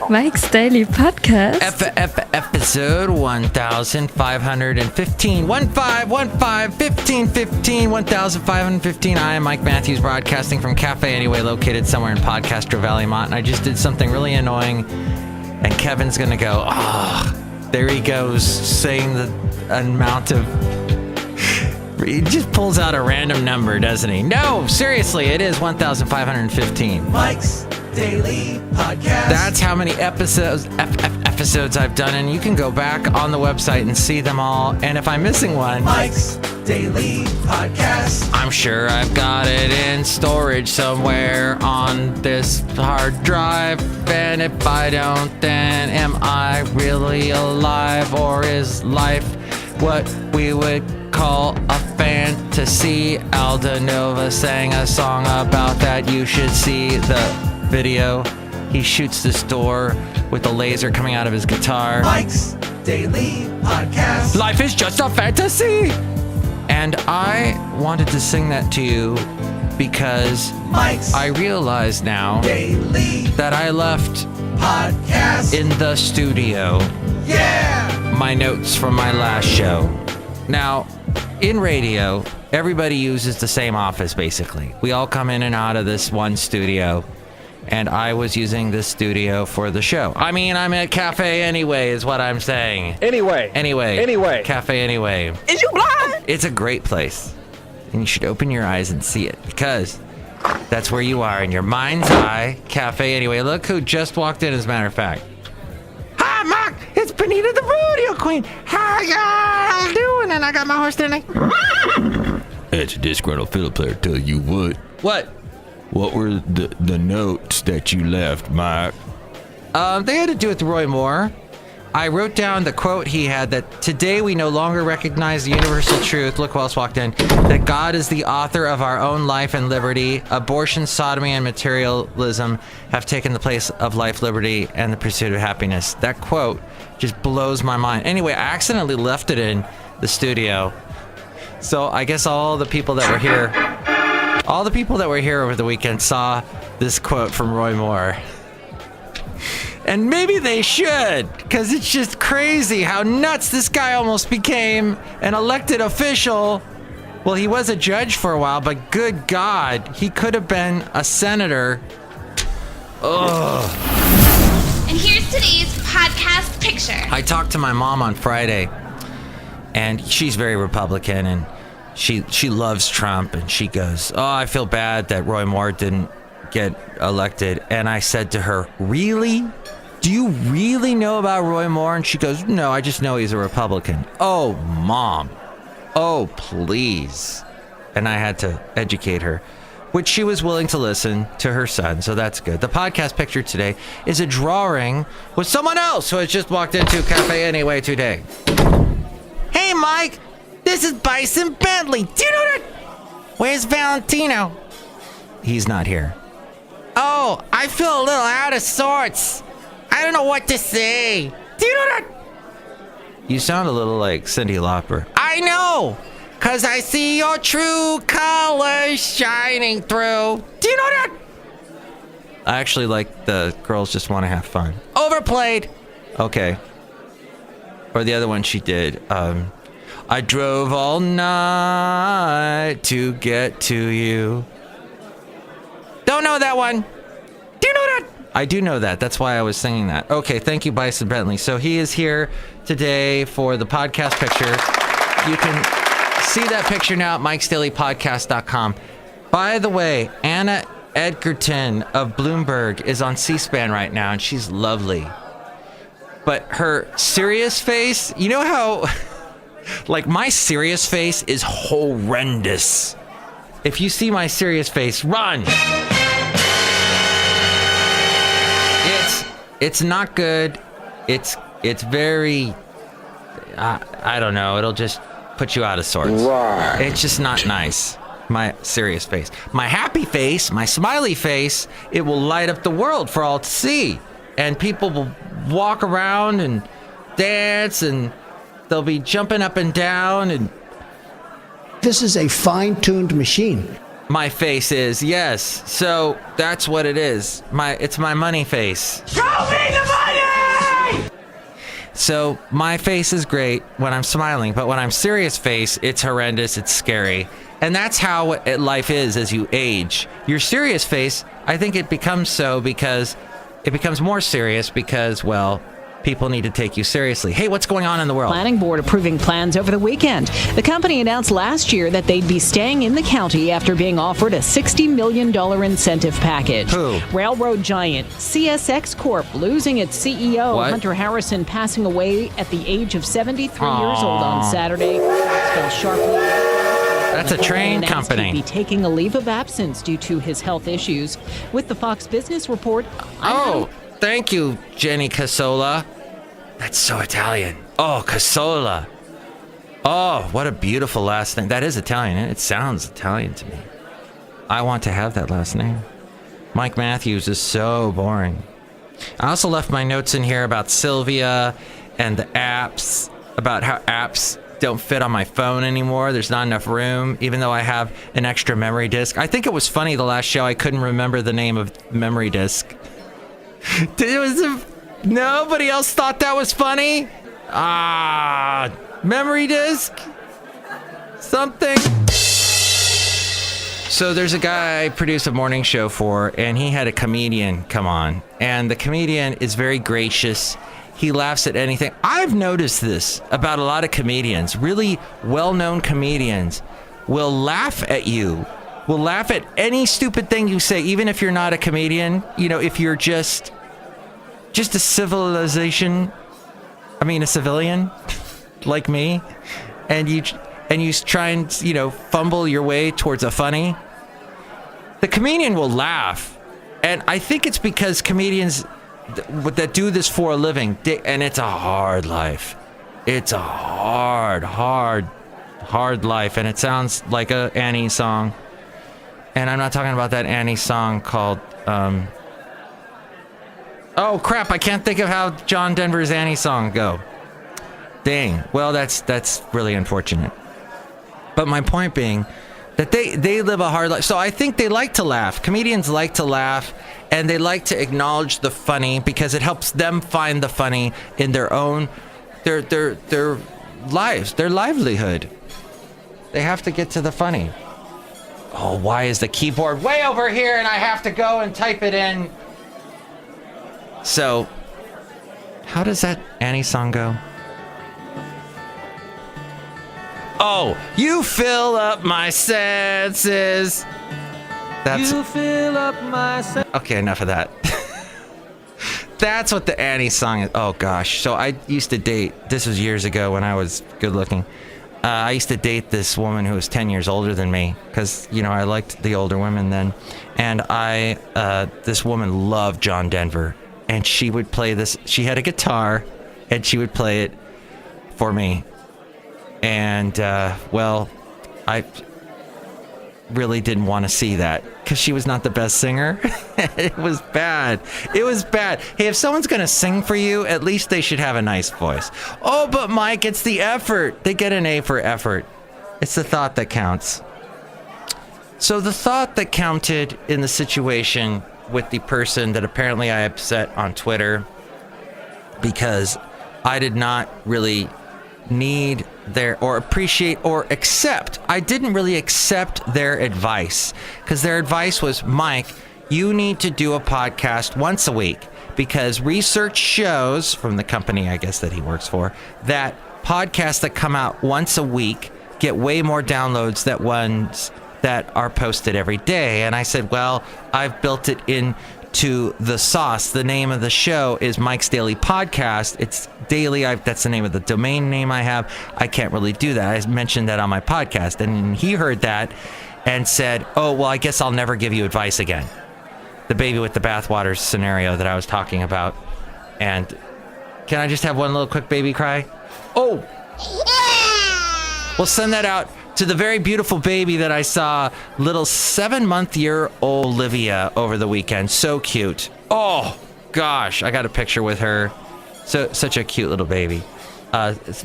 Mike's Daily Podcast. Episode 1515. 1515. I am Mike Matthews, broadcasting from Café Anyway, located somewhere in Podcastro Valley, Mont. And I just did something really annoying. And Kevin's going to go, there he goes, saying the amount of... He just pulls out a random number, doesn't he? No, seriously, it is 1515. Mike's Daily Podcast. That's how many episodes I've done, and you can go back on the website and see them all. And if I'm missing one, Mike's Daily Podcast. I'm sure I've got it in storage somewhere on this hard drive. And if I don't, then am I really alive? Or is life what we would call a fantasy? Alda Nova sang a song about that. You should see the video. He shoots this door with the laser coming out of his guitar. Mike's Daily Podcast. Life is just a fantasy. And I wanted to sing that to you because Mike's I realize now Daily that I left Podcast in the studio my notes from my last show. Now, in radio, everybody uses the same office, basically. We all come in and out of this one studio, and I was using this studio for the show. I mean, I'm at Café Anyway, is what I'm saying. Anyway. Café Anyway. Is you blind? It's a great place, and you should open your eyes and see it, because that's where you are, in your mind's eye. Café Anyway. Look who just walked in, as a matter of fact. Hi, Mark! It's Benita the Rodeo Queen! How y'all doing? And I got my horse standing. It's a Disgruntled Fiddle Player. Tell you what. What? What were the notes that you left, Mike? They had to do with Roy Moore. I wrote down the quote he had that today we no longer recognize the universal truth, look who else walked in, that God is the author of our own life and liberty. Abortion, sodomy, and materialism have taken the place of life, liberty, and the pursuit of happiness. That quote just blows my mind. Anyway, I accidentally left it in the studio. So I guess all the people that were here over the weekend saw this quote from Roy Moore. And maybe they should, because it's just crazy how nuts this guy almost became an elected official. Well, he was a judge for a while, but good God, he could have been a senator. Ugh. And here's today's podcast picture. I talked to my mom on Friday, and she's very Republican, and she loves Trump, and she goes, I feel bad that Roy Moore didn't get elected. And I said to her, really? Do you really know about Roy Moore? And she goes, no, I just know he's a Republican. Oh, Mom. Oh, please. And I had to educate her, which she was willing to listen to her son, so that's good. The podcast picture today is a drawing with someone else who has just walked into Café Anyway today. Hey, Mike, this is Bison Bentley. Do you know that? Where's Valentino? He's not here. Oh, I feel a little out of sorts. I don't know what to say. Do you know that? You sound a little like Cyndi Lauper. I know, because I see your true colors shining through. Do you know that? I actually like the girls just want to have fun. Overplayed. Okay. Or the other one she did. I drove all night to get to you. Don't know that one. Do you know that? I do know that. That's why I was singing that. Okay, thank you, Bison Bentley. So he is here today for the podcast picture. You can see that picture now at mikesdailypodcast.com. By the way, Anna Edgerton of Bloomberg is on C-SPAN right now, and she's lovely. But her serious face, you know how... like, my serious face is horrendous. If you see my serious face, run! It's not good. It's very... I don't know. It'll just put you out of sorts. Right. It's just not nice. My serious face. My happy face, my smiley face, it will light up the world for all to see. And people will walk around and dance, and they'll be jumping up and down. And this is a fine-tuned machine. My face is, yes. So that's what it is. It's my money face. Show me the money! So my face is great when I'm smiling, but when I'm serious face, it's horrendous, it's scary. And that's how life is as you age. Your serious face, I think it becomes so because it becomes more serious because, well, people need to take you seriously. Hey, what's going on in the world? Planning board approving plans over the weekend. The company announced last year that they'd be staying in the county after being offered a $60 million incentive package. Who? Railroad giant CSX Corp losing its CEO, What? Hunter Harrison, passing away at the age of 73 years old on Saturday. Fell sharply. That's a train company. He'd be taking a leave of absence due to his health issues. With the Fox Business Report, Thank you, Jenny Casola. That's so Italian. Oh, Casola. Oh, what a beautiful last name. That is Italian. It sounds Italian to me. I want to have that last name. Mike Matthews is so boring. I also left my notes in here about Sylvia and the apps, about how apps don't fit on my phone anymore. There's not enough room, even though I have an extra memory disk. I think it was funny the last show I couldn't remember the name of memory disk. Nobody else thought that was funny? Memory disk? Something? So there's a guy I produce a morning show for, and he had a comedian come on. And the comedian is very gracious. He laughs at anything. I've noticed this about a lot of comedians. Really well-known comedians will laugh at you. Will laugh at any stupid thing you say, even if you're not a comedian. You know, if you're just a civilian like me, and you try and, fumble your way towards a funny. The comedian will laugh, and I think it's because comedians that do this for a living, and it's a hard life. It's a hard life, and it sounds like a Annie song. And I'm not talking about that Annie song called, oh crap, I can't think of how John Denver's Annie song go. Dang. Well, that's really unfortunate. But my point being that they live a hard life. So I think they like to laugh. Comedians like to laugh, and they like to acknowledge the funny because it helps them find the funny in their own, their lives, their livelihood. They have to get to the funny. Oh, why is the keyboard way over here and I have to go and type it in? So, how does that Annie song go? Oh, you fill up my senses. You fill up my senses. Okay, enough of that. That's what the Annie song is. Oh gosh. So I used to date, this was years ago when I was good looking. I used to date this woman who was 10 years older than me because, I liked the older women then. And this woman loved John Denver. And she would play this. She had a guitar, and she would play it for me. And, I really didn't want to see that because she was not the best singer. It was bad. It was bad. Hey, if someone's going to sing for you, at least they should have a nice voice. Oh, but Mike, it's the effort. They get an A for effort. It's the thought that counts. So the thought that counted in the situation with the person that apparently I upset on Twitter because I did not really need or appreciate or accept. I didn't really accept their advice because their advice was, Mike, you need to do a podcast once a week because research shows from the company, I guess, that he works for, that podcasts that come out once a week get way more downloads than ones that are posted every day. And I said, well, I've built it into the sauce. The name of the show is Mike's Daily Podcast. It's daily. That's the name of the domain name I have. I can't really do that. I mentioned that on my podcast. And he heard that and said, oh, well, I guess I'll never give you advice again. The baby with the bathwater scenario that I was talking about. And can I just have one little quick baby cry? Oh! We'll send that out to the very beautiful baby that I saw, little 7-month-old Olivia over the weekend. So cute. Oh, gosh. I got a picture with her. Such a cute little baby.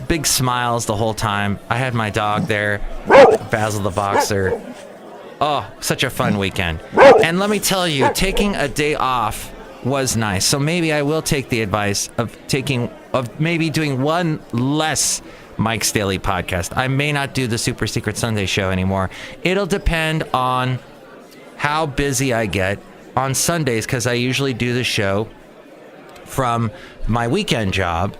Big smiles the whole time. I had my dog there, Basil the boxer. Oh, such a fun weekend. And let me tell you, taking a day off was nice. So maybe I will take the advice of maybe doing one less Mike's Daily Podcast. I may not do the Super Secret Sunday show anymore. It'll depend on how busy I get on Sundays, because I usually do the show from my weekend job,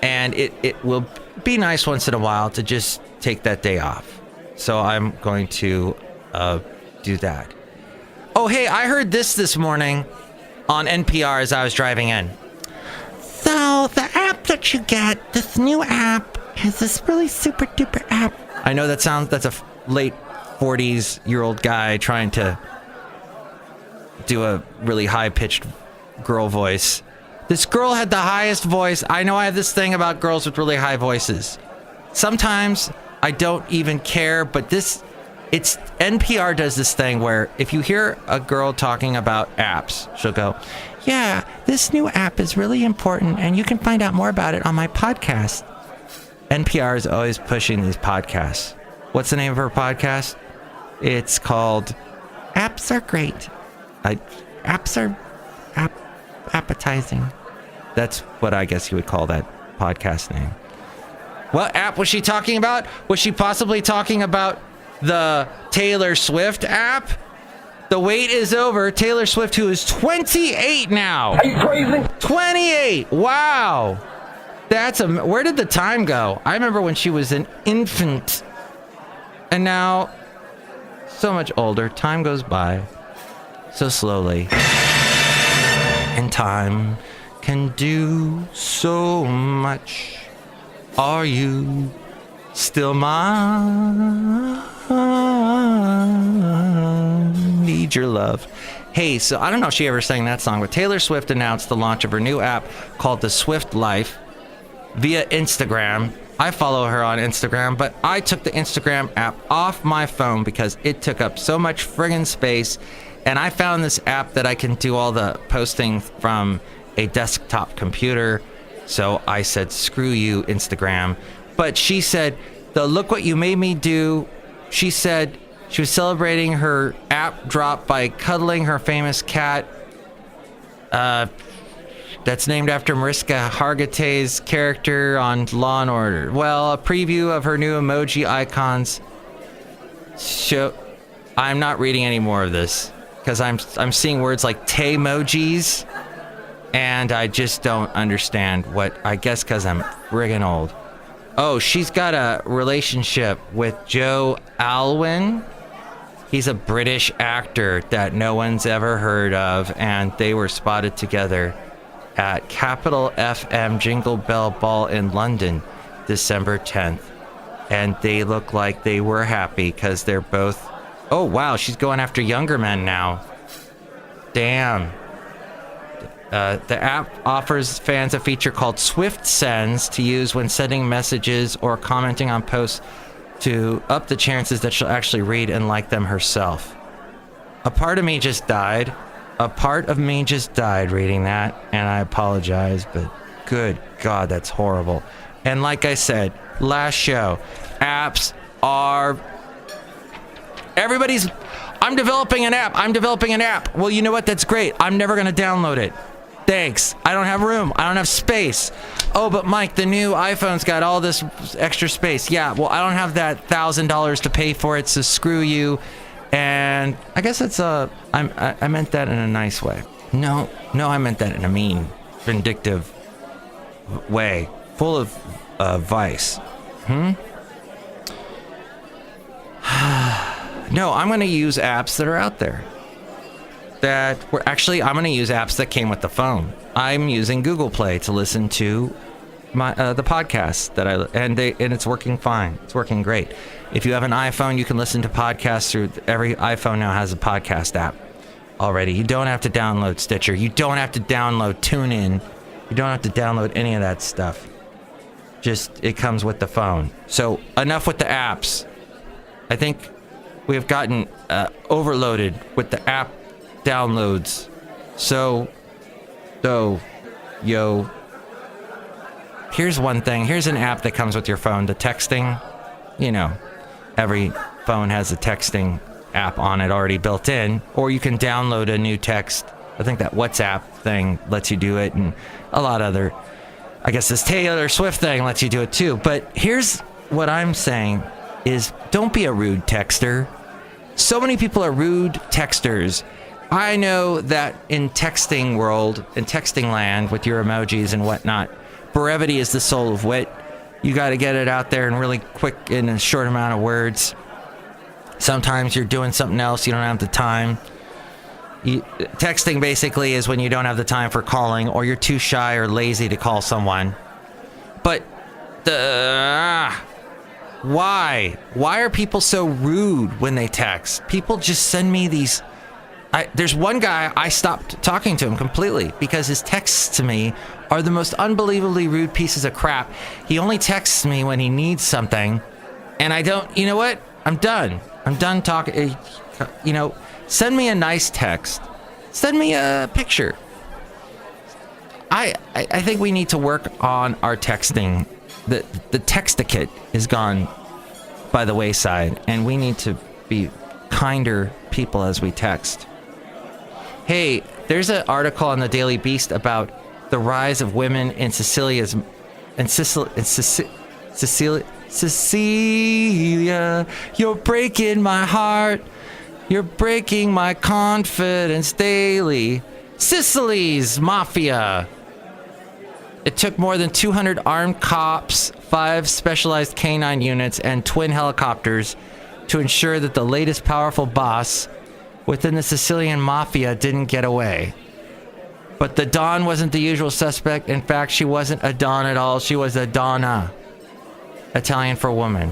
and it will be nice once in a while to just take that day off. So I'm going to do that. Oh, hey, I heard this morning on NPR as I was driving in. So the app that you get, this new app, is this really super duper app. I know that's a late 40s-year-old guy trying to do a really high-pitched girl voice. This girl had the highest voice. I know I have this thing about girls with really high voices. Sometimes I don't even care, but NPR does this thing where if you hear a girl talking about apps, she'll go, yeah, this new app is really important, and you can find out more about it on my podcast. NPR is always pushing these podcasts. What's the name of her podcast? It's called Apps Are Great. Apps are appetizing. That's what I guess you would call that podcast name. What app was she talking about? Was she possibly talking about the Taylor Swift app? The wait is over. Taylor Swift, who is 28 now. Are you crazy? 28. Wow. Where did the time go? I remember when she was an infant. And now, so much older. Time goes by so slowly. And time can do so much. Are you still mine? Need your love. Hey, so I don't know if she ever sang that song, but Taylor Swift announced the launch of her new app called The Swift Life via Instagram. I follow her on Instagram, but I took the Instagram app off my phone because it took up so much friggin' space. And I found this app that I can do all the posting from a desktop computer. So I said, screw you, Instagram. But she said, look what you made me do. She said she was celebrating her app drop by cuddling her famous cat. That's named after Mariska Hargitay's character on Law and Order. Well, a preview of her new emoji icons show. I'm not reading any more of this because I'm seeing words like Taymojis, and I just don't understand what. I guess because I'm friggin' old. Oh, she's got a relationship with Joe Alwyn. He's a British actor that no one's ever heard of, and they were spotted together at Capital FM Jingle Bell Ball in London, December 10th. And they look like they were happy because they're both... Oh, wow, she's going after younger men now. Damn. The app offers fans a feature called Swift Sends to use when sending messages or commenting on posts to up the chances that she'll actually read and like them herself. A part of me just died reading that, and I apologize, but good God, that's horrible. And like I said, last show, apps are... I'm developing an app. Well, you know what? That's great. I'm never going to download it. Thanks. I don't have room. I don't have space. Oh, but Mike, the new iPhone's got all this extra space. Yeah, well, I don't have that $1,000 to pay for it, so screw you. And I guess that's I meant that in a nice way. No, I meant that in a mean, vindictive way, full of vice. No, I'm going to use apps that are out there. I'm going to use apps that came with the phone. I'm using Google Play to listen to the podcasts and it's working fine. It's working great. If you have an iPhone, you can listen to podcasts through. Every iPhone now has a podcast app already. You don't have to download Stitcher. You don't have to download TuneIn. You don't have to download any of that stuff. Just it comes with the phone. So enough with the apps. I think we have gotten overloaded with the app downloads. So, here's one thing. Here's an app that comes with your phone. The texting, every phone has a texting app on it already built in, or you can download a new text. I think that WhatsApp thing lets you do it, and a lot of other, I guess this Taylor Swift thing lets you do it too. But here's what I'm saying is, don't be a rude texter. So many people are rude texters. I know that in texting world, in texting land with your emojis and whatnot, brevity is the soul of wit. You got to get it out there and really quick in a short amount of words. Sometimes you're doing something else, you don't have the time. Texting basically is when you don't have the time for calling, or you're too shy or lazy to call someone. But why are people so rude when they text? People just send me these. There's one guy, I stopped talking to him completely because his texts to me are the most unbelievably rude pieces of crap. He only texts me when he needs something, and I don't. You know what? I'm done talking. Send me a nice text. Send me a picture. I think we need to work on our texting. The Textiquette is gone by the wayside, and we need to be kinder people as we text. Hey, there's an article on the Daily Beast about the rise of women in Cecilia, you're breaking my heart. You're breaking my confidence daily. Sicily's mafia. It took more than 200 armed cops, 5 specialized canine units, and twin helicopters to ensure that the latest powerful boss within the Sicilian mafia didn't get away. But the Don wasn't the usual suspect. In fact, she wasn't a Don at all. She was a Donna. Italian for woman.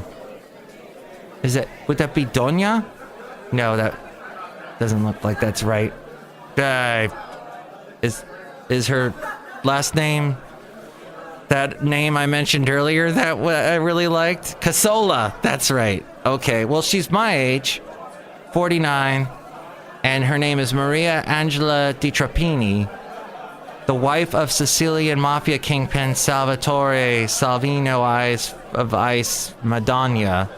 Would that be Donna? No, that doesn't look like that's right. Is her last name that name I mentioned earlier that I really liked? Casola. That's right. Okay, well, she's my age, 49, and her name is Maria Angela Di Trappini, the wife of Sicilian mafia kingpin Salvatore Salvino of Ice Madonna,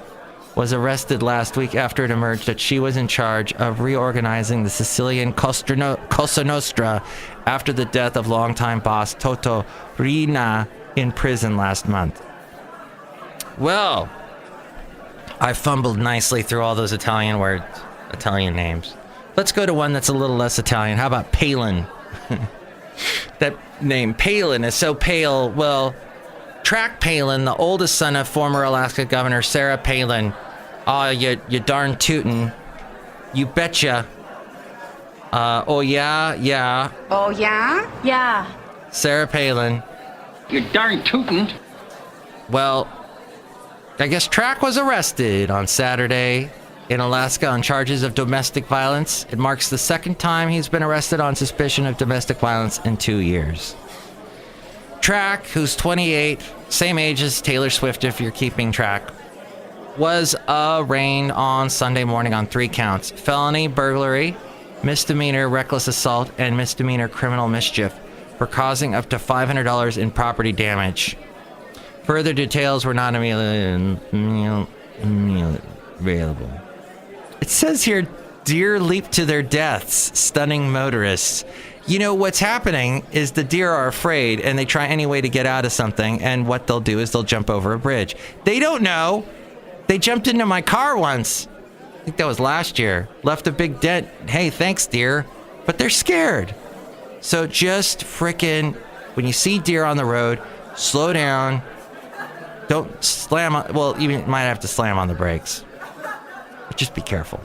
was arrested last week after it emerged that she was in charge of reorganizing the Sicilian Cosa Nostra after the death of longtime boss Toto Riina in prison last month. Well, I fumbled nicely through all those Italian names. Let's go to one that's a little less Italian. How about Palin? That name, Palin, is so pale. Well, Track Palin, the oldest son of former Alaska Governor Sarah Palin. Oh, you darn tootin'. You betcha. Oh, yeah. Oh, yeah? Yeah. Sarah Palin. You darn tootin'. Well, I guess Track was arrested on Saturday in Alaska on charges of domestic violence. It marks the second time he's been arrested on suspicion of domestic violence in 2 years. Track, who's 28, same age as Taylor Swift if you're keeping track, was arraigned on Sunday morning on 3 counts: felony burglary, misdemeanor reckless assault, and misdemeanor criminal mischief for causing up to $500 in property damage. Further details were not immediately available. It says here, deer leap to their deaths, stunning motorists. You know, what's happening is the deer are afraid and they try any way to get out of something, and what they'll do is they'll jump over a bridge. They don't know. They jumped into my car once. I think that was last year. Left a big dent. Hey, thanks, deer. But they're scared. So just frickin', when you see deer on the road, slow down. Don't slam on, well, you might have to slam on the brakes. But just be careful.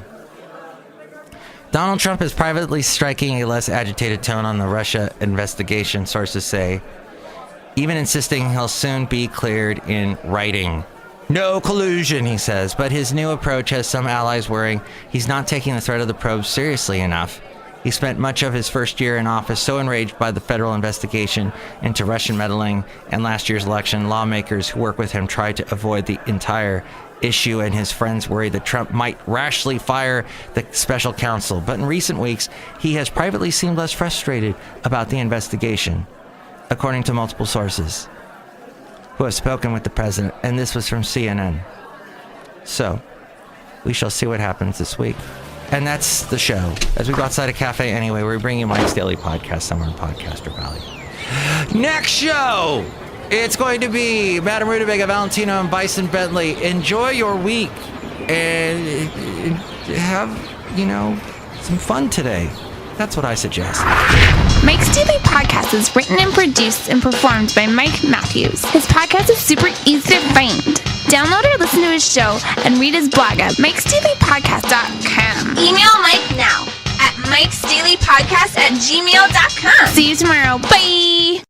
Donald Trump is privately striking a less agitated tone on the Russia investigation, sources say, even insisting he'll soon be cleared in writing. No collusion, he says, but his new approach has some allies worrying he's not taking the threat of the probe seriously enough. He spent much of his first year in office so enraged by the federal investigation into Russian meddling and last year's election, lawmakers who work with him tried to avoid the entire issue, and his friends worried that Trump might rashly fire the special counsel. But in recent weeks, he has privately seemed less frustrated about the investigation, according to multiple sources who have spoken with the president, and this was from CNN. So, we shall see what happens this week. And that's the show. As we go outside a Café Anyway, we're bringing Mike's Daily Podcast somewhere in Podcaster Valley. Next show, it's going to be Madame Rootabega, Valentino, and Bison Bentley. Enjoy your week and have, some fun today. That's what I suggest. Mike's Daily Podcast is written and produced and performed by Mike Matthews. His podcast is super easy to find. Download or listen to his show and read his blog at mikesdailypodcast.com. Email Mike now at mikesdailypodcast@gmail.com. See you tomorrow. Bye!